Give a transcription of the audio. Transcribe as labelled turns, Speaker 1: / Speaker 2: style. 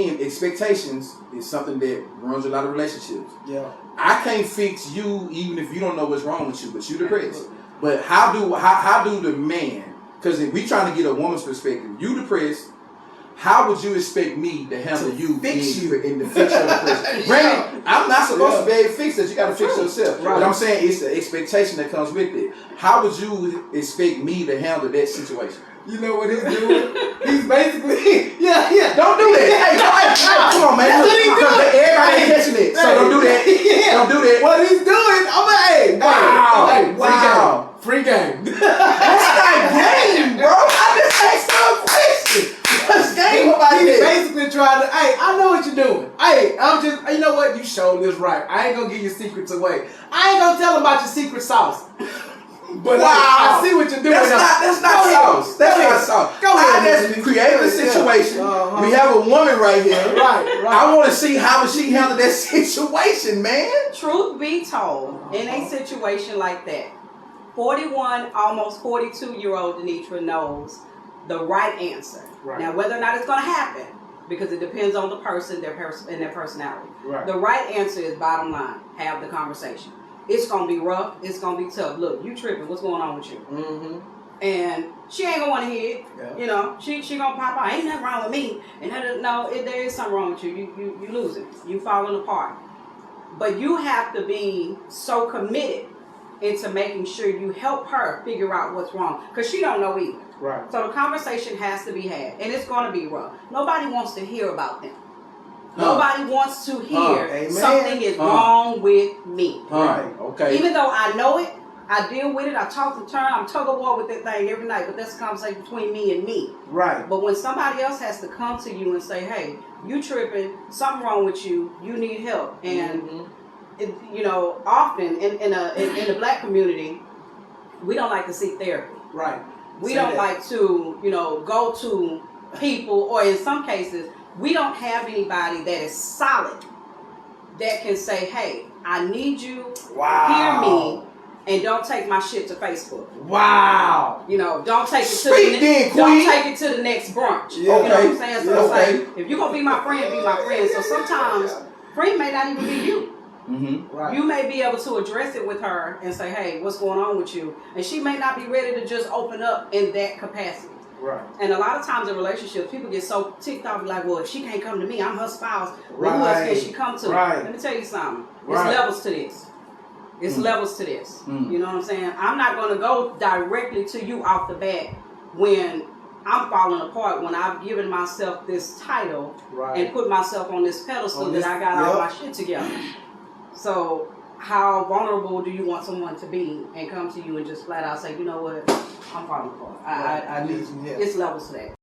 Speaker 1: again, expectations is something that runs a lot of relationships.
Speaker 2: Yeah.
Speaker 1: I can't fix you even if you don't know what's wrong with you, but you depressed. But how do the man? Because if we trying to get a woman's perspective, you depressed. How would you expect me to handle you
Speaker 2: fix you
Speaker 1: in the fix your depression? Granted, I'm not supposed to be able to fix that. You got to fix yourself. Right. But I'm saying it's the expectation that comes with it. How would you expect me to handle that situation?
Speaker 2: You know what he's doing? He's basically, yeah.
Speaker 1: Don't do that. Hey, come on, man.
Speaker 2: That's what he's doing.
Speaker 1: Everybody ain't catching it. So don't do that.
Speaker 2: Yeah.
Speaker 1: Don't do that.
Speaker 2: What he's doing,
Speaker 1: Wow.
Speaker 2: Free game.
Speaker 1: That's not game, bro. I just asked you a question. What's game about
Speaker 2: He's
Speaker 1: this?
Speaker 2: basically trying to, I know what you're doing. I'm just, you know what? You showed this right. I ain't gonna give your secrets away. I ain't gonna tell him about your secret sauce. But I see what you're doing.
Speaker 1: That's not sauce. That's not sauce.
Speaker 2: Go ahead.
Speaker 1: I just created a situation.
Speaker 2: Uh-huh.
Speaker 1: We have a woman right here.
Speaker 2: Right.
Speaker 1: I want to see how she handle that situation, man.
Speaker 3: Truth be told, in a situation like that, 41, almost 42-year-old Denitra knows the right answer.
Speaker 2: Right.
Speaker 3: Now, whether or not it's going to happen, because it depends on the person, and their personality.
Speaker 2: Right.
Speaker 3: The right answer is bottom line. Have the conversation. It's going to be rough. It's going to be tough. Look, you tripping. What's going on with you?
Speaker 2: Mm-hmm.
Speaker 3: And she ain't going to want to hear it.
Speaker 2: Yeah.
Speaker 3: You know, she going to pop out. Ain't nothing wrong with me. And there is something wrong with you. You losing. You falling apart. But you have to be so committed into making sure you help her figure out what's wrong. Because she don't know either.
Speaker 2: Right.
Speaker 3: So the conversation has to be had. And it's going to be rough. Nobody wants to hear about them. Nobody wants to hear something is wrong with me.
Speaker 1: Right. Okay.
Speaker 3: Even though I know it, I deal with it, I talk the turn, I'm tug of war with that thing every night, but that's a conversation between me and me.
Speaker 2: Right.
Speaker 3: But when somebody else has to come to you and say, hey, you tripping, something wrong with you, you need help. And, often in the black community, we don't like to seek therapy.
Speaker 2: Right.
Speaker 3: We don't like to, go to people, or in some cases, we don't have anybody that is solid that can say, hey, I need you, hear me, and don't take my shit to Facebook.
Speaker 2: Wow.
Speaker 3: Don't take it to the next brunch.
Speaker 2: Yeah.
Speaker 3: You know what I'm saying? So it's like, if you're going to be my friend, be my friend. So sometimes, friend may not even be you.
Speaker 1: Mm-hmm.
Speaker 2: Right.
Speaker 3: You may be able to address it with her and say, hey, what's going on with you? And she may not be ready to just open up in that capacity.
Speaker 2: Right.
Speaker 3: And a lot of times in relationships, people get so ticked off, like, well, if she can't come to me, I'm her spouse.
Speaker 2: Right.
Speaker 3: Who else can she come to?
Speaker 2: Right.
Speaker 3: Let me tell you something.
Speaker 2: Right.
Speaker 3: It's levels to this. It's levels to this. You know what I'm saying? I'm not going to go directly to you off the bat when I'm falling apart, when I've given myself this title and put myself on this pedestal that I got all my shit together. So how vulnerable do you want someone to be and come to you and just flat out say, you know what, I'm falling apart. I need you. It's levels to that.